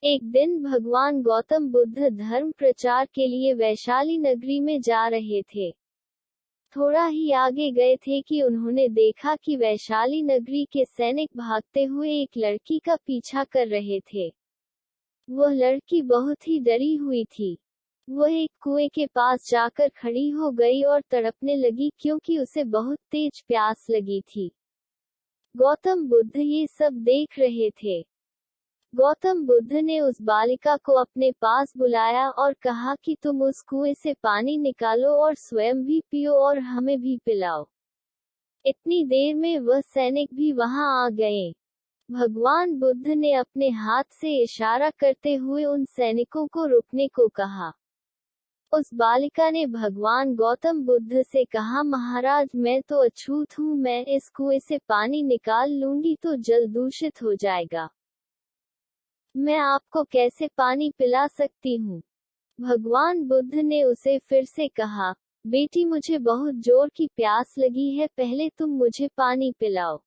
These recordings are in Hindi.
एक दिन भगवान गौतम बुद्ध धर्म प्रचार के लिए वैशाली नगरी में जा रहे थे। थोड़ा ही आगे गए थे कि उन्होंने देखा कि वैशाली नगरी के सैनिक भागते हुए एक लड़की का पीछा कर रहे थे। वह लड़की बहुत ही डरी हुई थी। वह एक कुएं के पास जाकर खड़ी हो गई और तड़पने लगी क्योंकि उसे बहुत तेज प्यास लगी थी। गौतम बुद्ध ये सब देख रहे थे। गौतम बुद्ध ने उस बालिका को अपने पास बुलाया और कहा कि तुम उस कुएं से पानी निकालो और स्वयं भी पियो और हमें भी पिलाओ। इतनी देर में वह सैनिक भी वहां आ गए। भगवान बुद्ध ने अपने हाथ से इशारा करते हुए उन सैनिकों को रुकने को कहा। उस बालिका ने भगवान गौतम बुद्ध से कहा, महाराज मैं तो अछूत हूँ, मैं इस कुएं से पानी निकाल लूंगी तो जल दूषित हो जाएगा। मैं आपको कैसे पानी पिला सकती हूँ। भगवान बुद्ध ने उसे फिर से कहा, बेटी मुझे बहुत जोर की प्यास लगी है, पहले तुम मुझे पानी पिलाओ।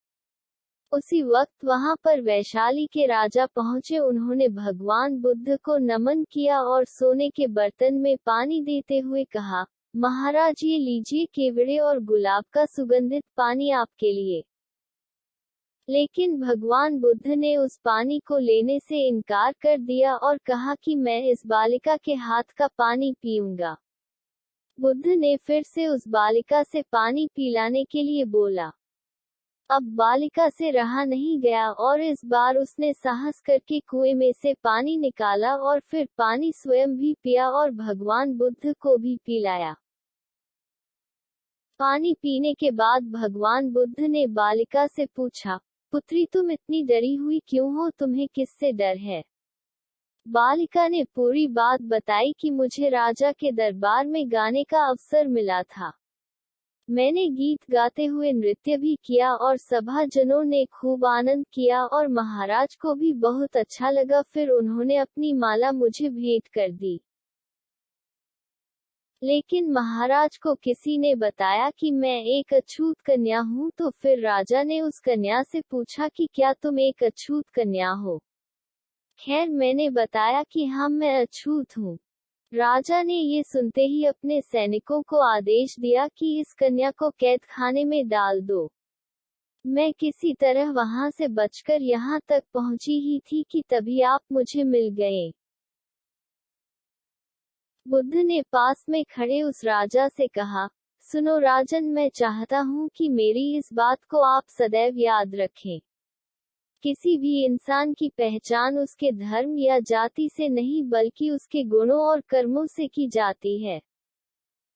उसी वक्त वहां पर वैशाली के राजा पहुंचे। उन्होंने भगवान बुद्ध को नमन किया और सोने के बर्तन में पानी देते हुए कहा, महाराज ये लीजिए केवड़े और गुलाब का सुगंधित पानी आपके लिए। लेकिन भगवान बुद्ध ने उस पानी को लेने से इनकार कर दिया और कहा कि मैं इस बालिका के हाथ का पानी पीऊंगा। बुद्ध ने फिर से उस बालिका से पानी पिलाने के लिए बोला। अब बालिका से रहा नहीं गया और इस बार उसने साहस करके कुएं में से पानी निकाला और फिर पानी स्वयं भी पिया और भगवान बुद्ध को भी पिलाया। पानी पीने के बाद भगवान बुद्ध ने बालिका से पूछा, पुत्री तुम इतनी डरी हुई क्यों हो, तुम्हें किससे डर है। बालिका ने पूरी बात बताई कि मुझे राजा के दरबार में गाने का अवसर मिला था। मैंने गीत गाते हुए नृत्य भी किया और सभाजनों ने खूब आनंद किया और महाराज को भी बहुत अच्छा लगा। फिर उन्होंने अपनी माला मुझे भेंट कर दी। लेकिन महाराज को किसी ने बताया कि मैं एक अछूत कन्या हूँ, तो फिर राजा ने उस कन्या से पूछा कि क्या तुम एक अछूत कन्या हो। खैर मैंने बताया कि हाँ मैं अछूत हूँ। राजा ने ये सुनते ही अपने सैनिकों को आदेश दिया कि इस कन्या को कैद खाने में डाल दो। मैं किसी तरह वहां से बचकर यहाँ तक पहुंची ही थी कि तभी आप मुझे मिल गए। बुद्ध ने पास में खड़े उस राजा से कहा, सुनो राजन, मैं चाहता हूँ कि मेरी इस बात को आप सदैव याद रखें। किसी भी इंसान की पहचान उसके धर्म या जाति से नहीं बल्कि उसके गुणों और कर्मों से की जाती है।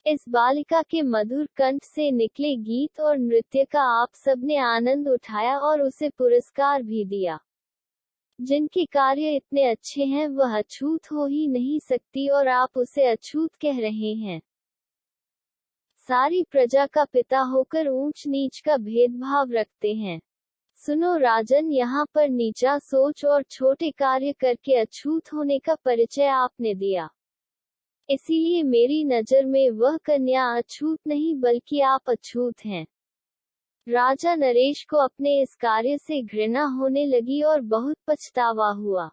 इस बालिका के मधुर कंठ से निकले गीत और नृत्य का आप सबने आनंद उठाया और उसे पुरस्कार भी दिया। जिनके कार्य इतने अच्छे हैं वह अछूत हो ही नहीं सकती और आप उसे अछूत कह रहे हैं। सारी प्रजा का पिता होकर ऊंच नीच का भेदभाव रखते हैं। सुनो राजन, यहाँ पर नीचा सोच और छोटे कार्य करके अछूत होने का परिचय आपने दिया। इसीलिए मेरी नजर में वह कन्या अछूत नहीं बल्कि आप अछूत हैं। राजा नरेश को अपने इस कार्य से घृणा होने लगी और बहुत पछतावा हुआ।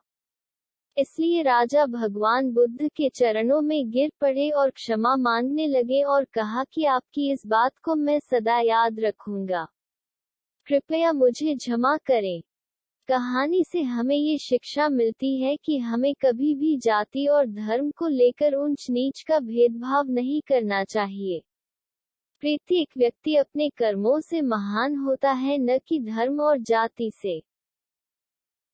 इसलिए राजा भगवान बुद्ध के चरणों में गिर पड़े और क्षमा मांगने लगे और कहा कि आपकी इस बात को मैं सदा याद रखूंगा। कृपया मुझे क्षमा करें। कहानी से हमें ये शिक्षा मिलती है कि हमें कभी भी जाति और धर्म को लेकर ऊंच नीच का भेदभाव नहीं करना चाहिए। प्रत्येक व्यक्ति अपने कर्मों से महान होता है, न कि धर्म और जाति से।